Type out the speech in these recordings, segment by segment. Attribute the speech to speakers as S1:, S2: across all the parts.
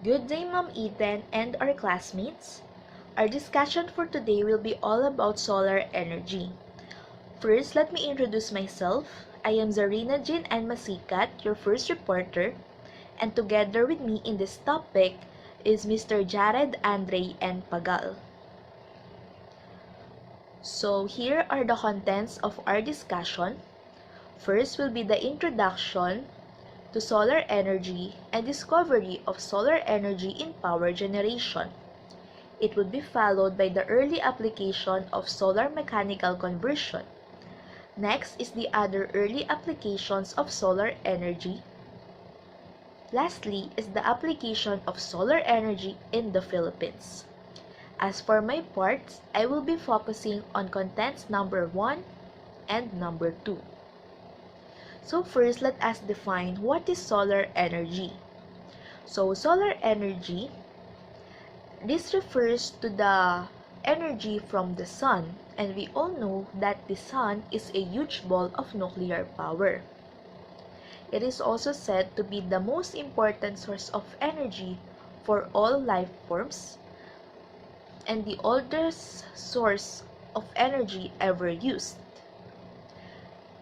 S1: Good day, Ma'am Ethan and our classmates. Our discussion for today will be all about solar energy. First, let me introduce myself. I am Zarina Jean and Masicat, your first reporter, and together with me in this topic is Mr. Jared, Andre, and Pagal. So here are the contents of our discussion. First will be the introduction to solar energy and discovery of solar energy in power generation. It would be followed by the early application of solar mechanical conversion. Next is the other early applications of solar energy. Lastly is the application of solar energy in the Philippines. As for my part, I will be focusing on contents number 1 and number 2. So first, let us define what is solar energy. So solar energy, this refers to the energy from the sun, and we all know that the sun is a huge ball of nuclear power. It is also said to be the most important source of energy for all life forms and the oldest source of energy ever used.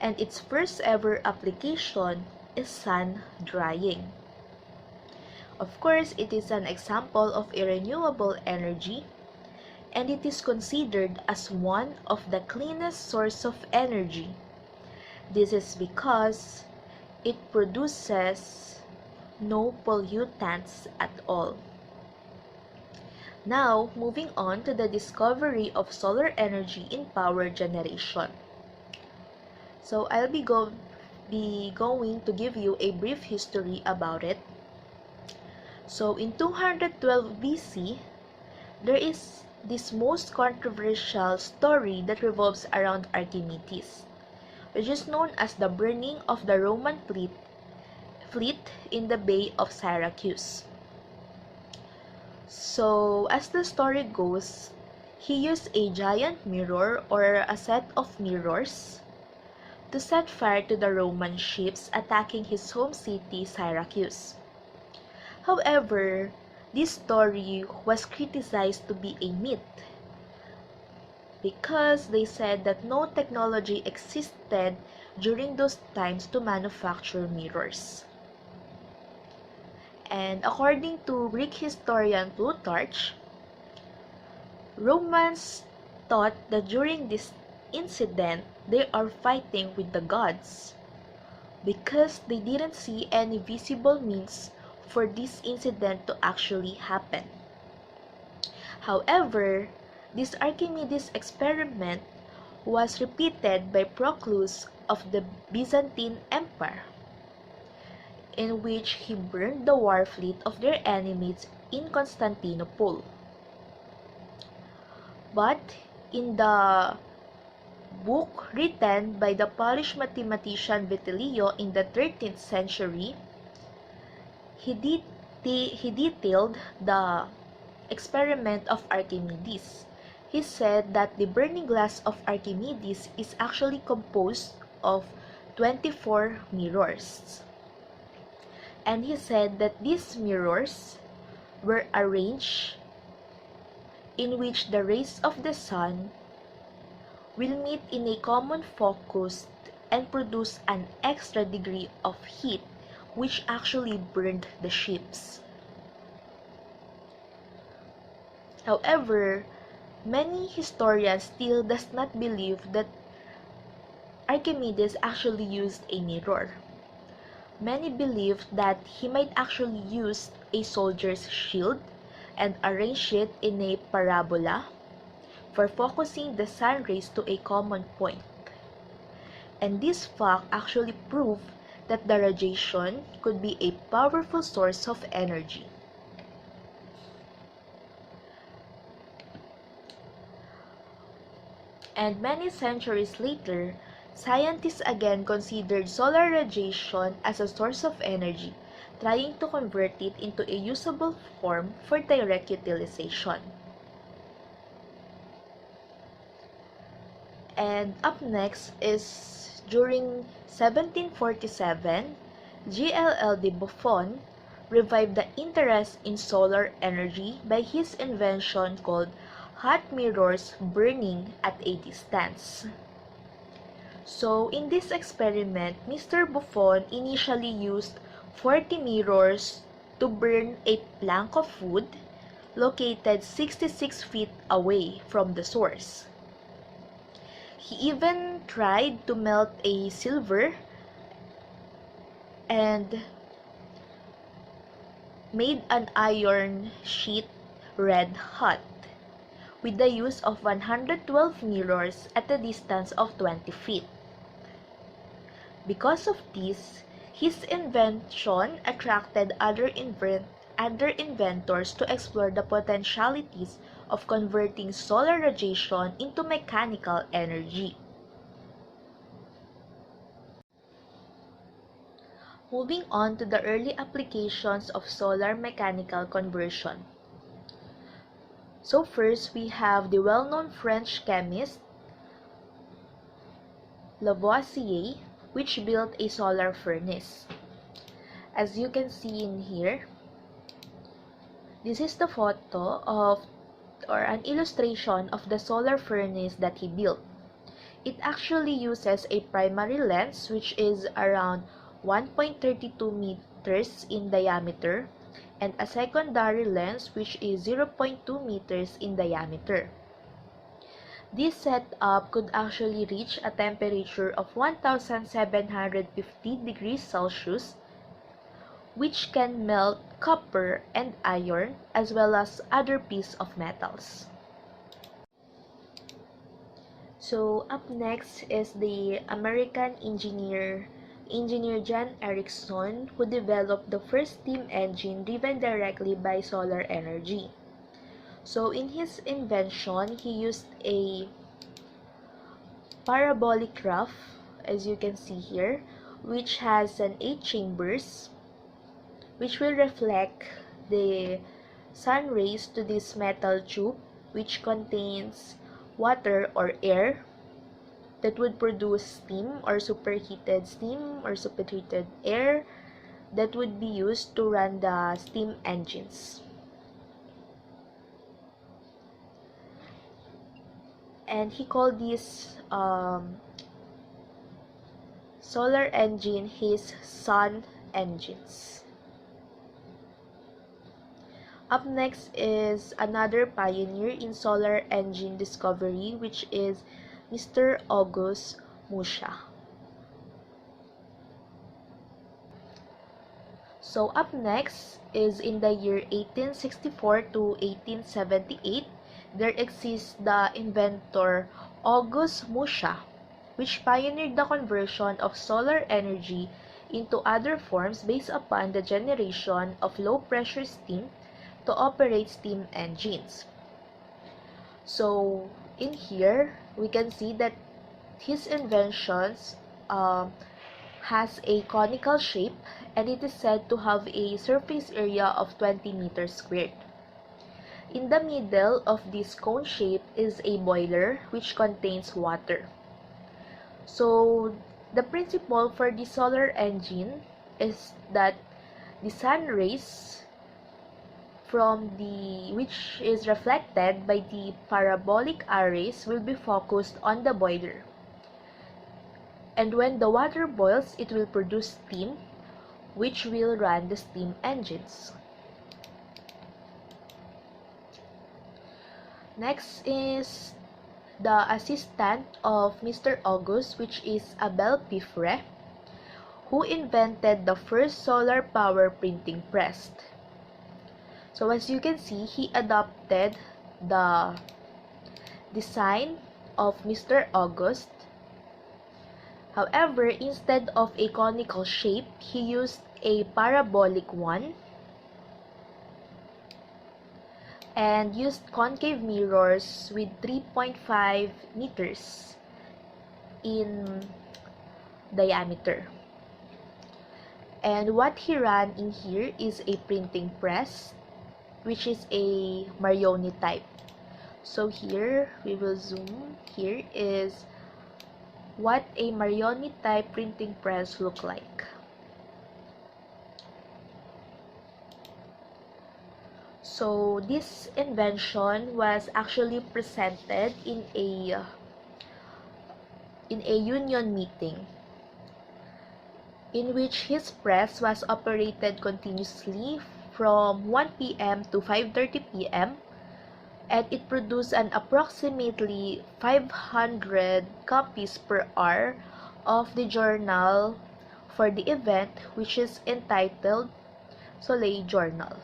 S1: And its first ever application is sun drying. Of course, it is an example of a renewable energy, and it is considered as one of the cleanest source of energy. This is because it produces no pollutants at all. Now, moving on to the discovery of solar energy in power generation. So I'll be going to give you a brief history about it. So in 212 BC, there is this most controversial story that revolves around Archimedes, which is known as the burning of the Roman fleet in the Bay of Syracuse. So as the story goes, he used a giant mirror or a set of mirrors to set fire to the Roman ships attacking his home city, Syracuse. However, this story was criticized to be a myth because they said that no technology existed during those times to manufacture mirrors. And according to Greek historian Plutarch, Romans thought that during this incident they are fighting with the gods because they didn't see any visible means for this incident to actually happen. However, this Archimedes experiment was repeated by Proclus of the Byzantine Empire, in which he burned the war fleet of their enemies in Constantinople. But in the book written by the Polish mathematician Vitellio in the 13th century, he detailed the experiment of Archimedes. He said that the burning glass of Archimedes is actually composed of 24 mirrors. And he said that these mirrors were arranged in which the rays of the sun will meet in a common focus and produce an extra degree of heat which actually burned the ships. However, many historians still does not believe that Archimedes actually used a mirror. Many believe that he might actually use a soldier's shield and arrange it in a parabola for focusing the sun rays to a common point. And this fact actually proved that the radiation could be a powerful source of energy. And many centuries later, scientists again considered solar radiation as a source of energy, trying to convert it into a usable form for direct utilization. And up next is during 1747, G.L.L. de Buffon revived the interest in solar energy by his invention called hot mirrors burning at a distance. So, in this experiment, Mr. Buffon initially used 40 mirrors to burn a plank of wood located 66 feet away from the source. He even tried to melt a silver and made an iron sheet red hot with the use of 112 mirrors at a distance of 20 feet. Because of this, his invention attracted other inventors to explore the potentialities of converting solar radiation into mechanical energy. Moving on to the early applications of solar mechanical conversion. So first, we have the well-known French chemist Lavoisier, which built a solar furnace. As you can see in here, this is the photo of or an illustration of the solar furnace that he built. It actually uses a primary lens which is around 1.32 meters in diameter and a secondary lens which is 0.2 meters in diameter. This setup could actually reach a temperature of 1750 degrees Celsius, which can melt copper and iron as well as other pieces of metals. So up next is the American engineer John Ericsson, who developed the first steam engine driven directly by solar energy. So in his invention, he used a parabolic raft, as you can see here, which has an 8 chambers, which will reflect the sun rays to this metal tube, which contains water or air that would produce steam or superheated air that would be used to run the steam engines. And he called this solar engine his sun engines. Up next is another pioneer in solar engine discovery, which is Mr. August Musha. So up next is in the year 1864 to 1878, there exists the inventor August Musha, which pioneered the conversion of solar energy into other forms based upon the generation of low-pressure steam to operate steam engines. So in here, we can see that his inventions has a conical shape, and it is said to have a surface area of 20 meters squared. In the middle of this cone shape is a boiler which contains water. So the principle for the solar engine is that the sun rays which is reflected by the parabolic arrays will be focused on the boiler. And when the water boils, it will produce steam, which will run the steam engines. Next is the assistant of Mr. August, which is Abel Pifre, who invented the first solar power printing press. So as you can see, he adopted the design of Mr. August. However, instead of a conical shape, he used a parabolic one and used concave mirrors with 3.5 meters in diameter. And what he ran in here is a printing press, which is a Marioni type. So here, we will zoom. Here is what a Marioni type printing press look like. So this invention was actually presented in a union meeting in which his press was operated continuously from 1 p.m. to 5:30 p.m. and it produced an approximately 500 copies per hour of the journal for the event, which is entitled Soleil Journal.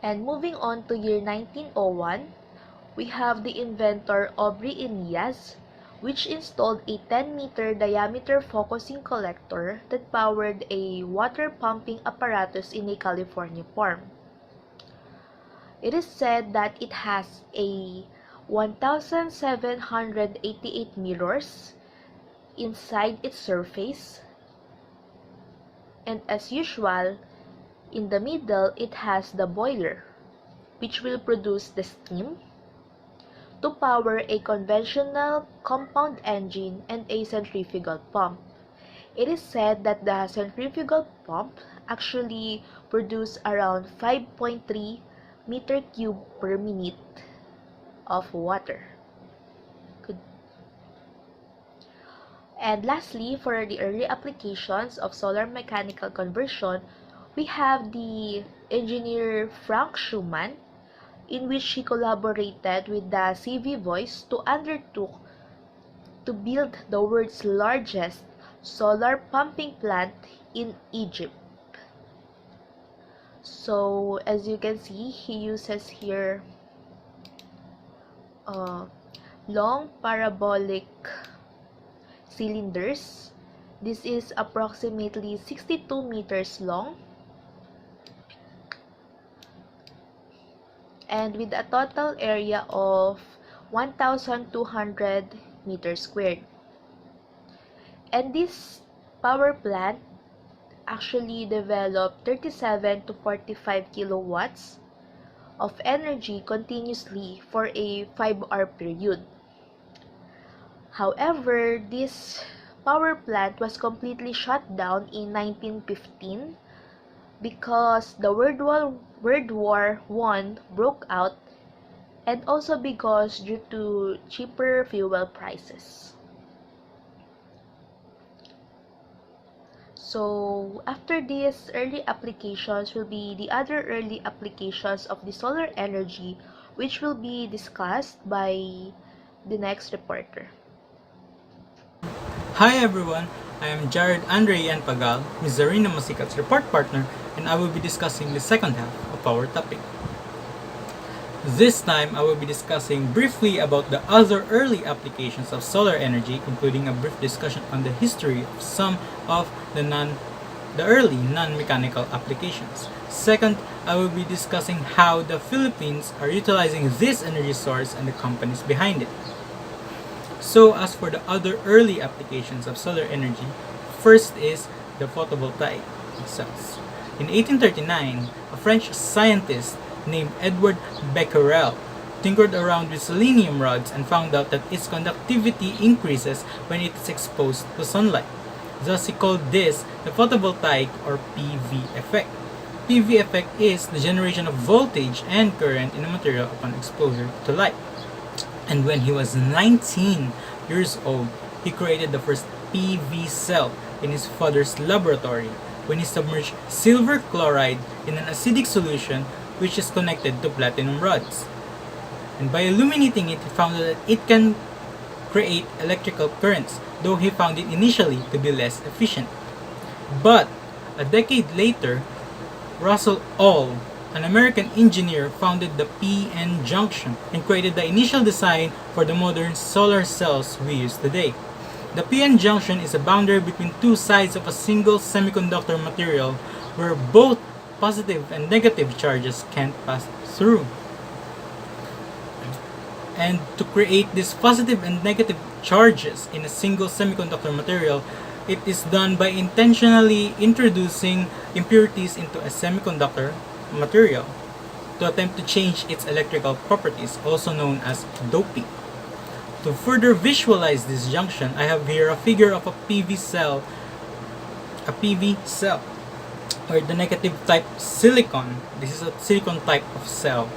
S1: And moving on to year 1901, we have the inventor Aubrey Inias, which installed a 10-meter diameter focusing collector that powered a water pumping apparatus in a California farm. It is said that it has a 1,788 mirrors inside its surface, and as usual, in the middle it has the boiler, which will produce the steam to power a conventional compound engine and a centrifugal pump. It is said that the centrifugal pump actually produces around 5.3 meter cube per minute of water. And lastly, for the early applications of solar mechanical conversion, we have the engineer Frank Schumann, in which he collaborated with the CV Voice to undertook to build the world's largest solar pumping plant in Egypt. So as you can see, he uses here long parabolic cylinders. This is approximately 62 meters long and with a total area of 1,200 meters squared. And this power plant actually developed 37 to 45 kilowatts of energy continuously for a 5-hour period. However, this power plant was completely shut down in 1915 because the World War I broke out, and also because due to cheaper fuel prices. So after these early applications will be the other early applications of the solar energy, which will be discussed by the next reporter.
S2: Hi everyone, I am Jared Andre and Pagal, Ms. Zarina Masicat's report partner, and I will be discussing the second half of our topic. This time, I will be discussing briefly about the other early applications of solar energy, including a brief discussion on the history of some of the early non-mechanical applications. Second, I will be discussing how the Philippines are utilizing this energy source and the companies behind it. So as for the other early applications of solar energy, first is the photovoltaic cells. In 1839, a French scientist named Edward Becquerel tinkered around with selenium rods and found out that its conductivity increases when it is exposed to sunlight. Thus he called this the photovoltaic or PV effect. PV effect is the generation of voltage and current in a material upon exposure to light. And when he was 19 years old, he created the first PV cell in his father's laboratory when he submerged silver chloride in an acidic solution which is connected to platinum rods. And by illuminating it, he found that it can create electrical currents, though he found it initially to be less efficient. But a decade later, Russell All, an American engineer, founded the PN junction and created the initial design for the modern solar cells we use today. The PN junction is a boundary between two sides of a single semiconductor material where both positive and negative charges can't pass through. And to create these positive and negative charges in a single semiconductor material, it is done by intentionally introducing impurities into a semiconductor material to attempt to change its electrical properties, also known as doping. To further visualize this junction, I have here a figure of a PV cell. or the negative type silicon, this is a silicon type of cell,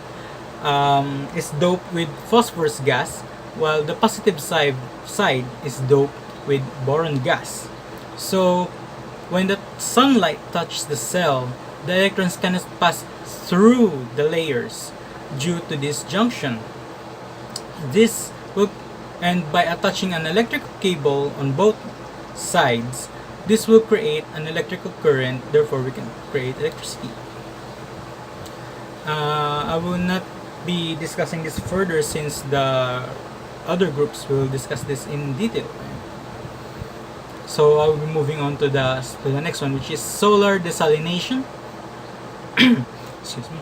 S2: is doped with phosphorus gas, while the positive side is doped with boron gas. So when the sunlight touches the cell, the electrons cannot pass through the layers due to this junction. This will, and by attaching an electrical cable on both sides, this will create an electrical current, therefore we can create electricity. I will not be discussing this further since the other groups will discuss this in detail. So I will be moving on to the next one, which is solar desalination. Excuse me.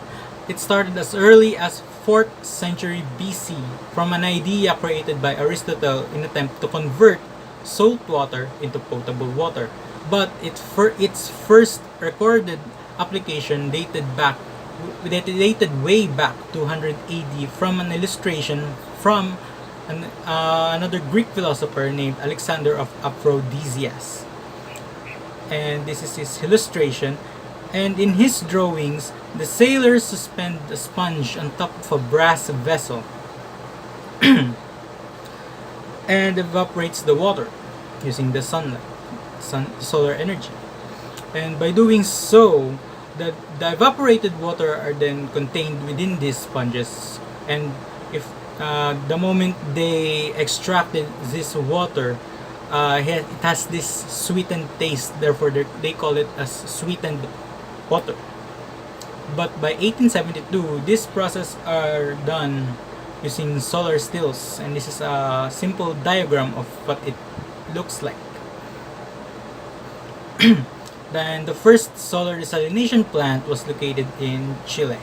S2: It started as early as 4th century BC from an idea created by Aristotle in attempt to convert salt water into potable water. But its first recorded application dated way back 200 AD from an illustration from another Greek philosopher named Alexander of Aphrodisias. And this is his illustration. And in his drawings, the sailors suspend a sponge on top of a brass vessel and evaporates the water using the solar energy. And by doing so, the evaporated water are then contained within these sponges, and if the moment they extracted this water, it has this sweetened taste, therefore they call it as sweetened water. But by 1872, this process are done using solar stills, and this is a simple diagram of what it looks like. Then the first solar desalination plant was located in Chile.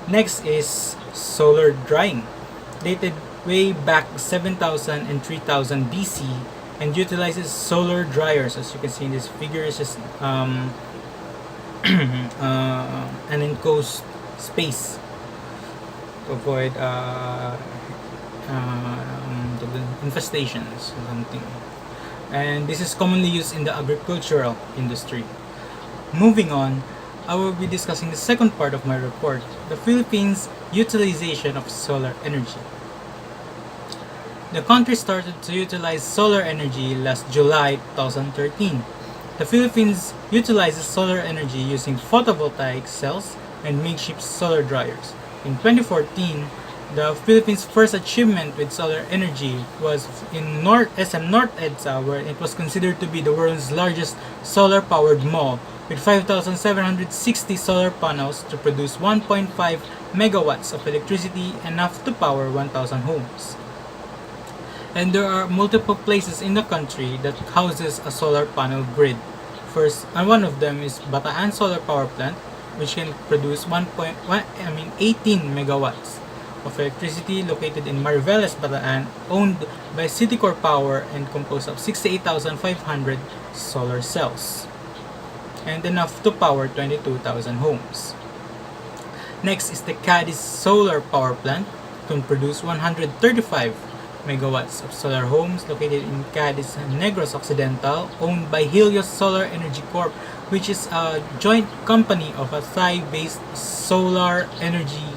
S2: Next is solar drying, dated way back 7000 and 3000 BC, and utilizes solar dryers. As you can see in this figure, is just an enclosed space to avoid infestations or something. And this is commonly used in the agricultural industry. Moving on, I will be discussing the second part of my report, the Philippines' utilization of solar energy. The country started to utilize solar energy last July 2013. The Philippines utilizes solar energy using photovoltaic cells and makeshift solar dryers. In 2014, the Philippines' first achievement with solar energy was in SM North EDSA, where it was considered to be the world's largest solar-powered mall, with 5,760 solar panels to produce 1.5 megawatts of electricity, enough to power 1,000 homes. And there are multiple places in the country that houses a solar panel grid. First, and one of them is Bataan Solar Power Plant, which can produce 18 megawatts of electricity, located in Mariveles, Bataan, owned by Citycore Power and composed of 68,500 solar cells, and enough to power 22,000 homes. Next is the Cadiz Solar Power Plant, can produce 135 megawatts of solar homes, located in Cadiz, Negros Occidental, owned by Helios Solar Energy Corp, which is a joint company of a Thai-based solar energy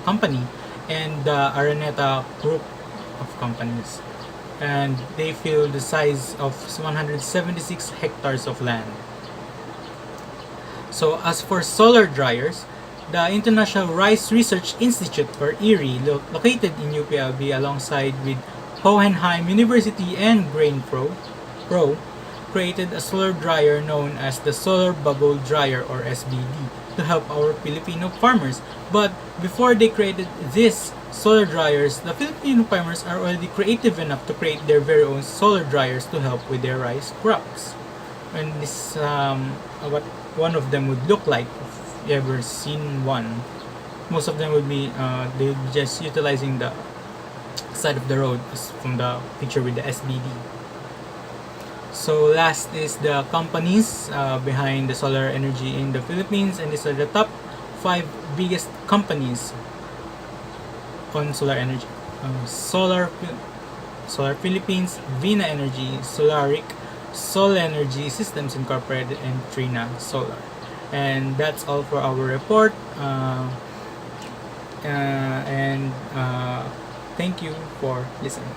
S2: company and the Araneta group of companies. And they fill the size of 176 hectares of land. So as for solar dryers, the International Rice Research Institute, or IRI, located in UPLB alongside with Hohenheim University and GrainPro, created a solar dryer known as the Solar Bubble Dryer, or SBD, to help our Filipino farmers. But before they created these solar dryers, the Filipino farmers are already creative enough to create their very own solar dryers to help with their rice crops. And this what one of them would look like if you ever seen one. Most of them would be they'll be just utilizing the side of the road from the picture with the SBD. So last is the companies behind the solar energy in the Philippines, and these are the top 5 biggest companies on solar energy. Solar Philippines, Vina Energy, Solaric, Solar Energy Systems Incorporated and Trina Solar. And that's all for our report. And thank you for listening.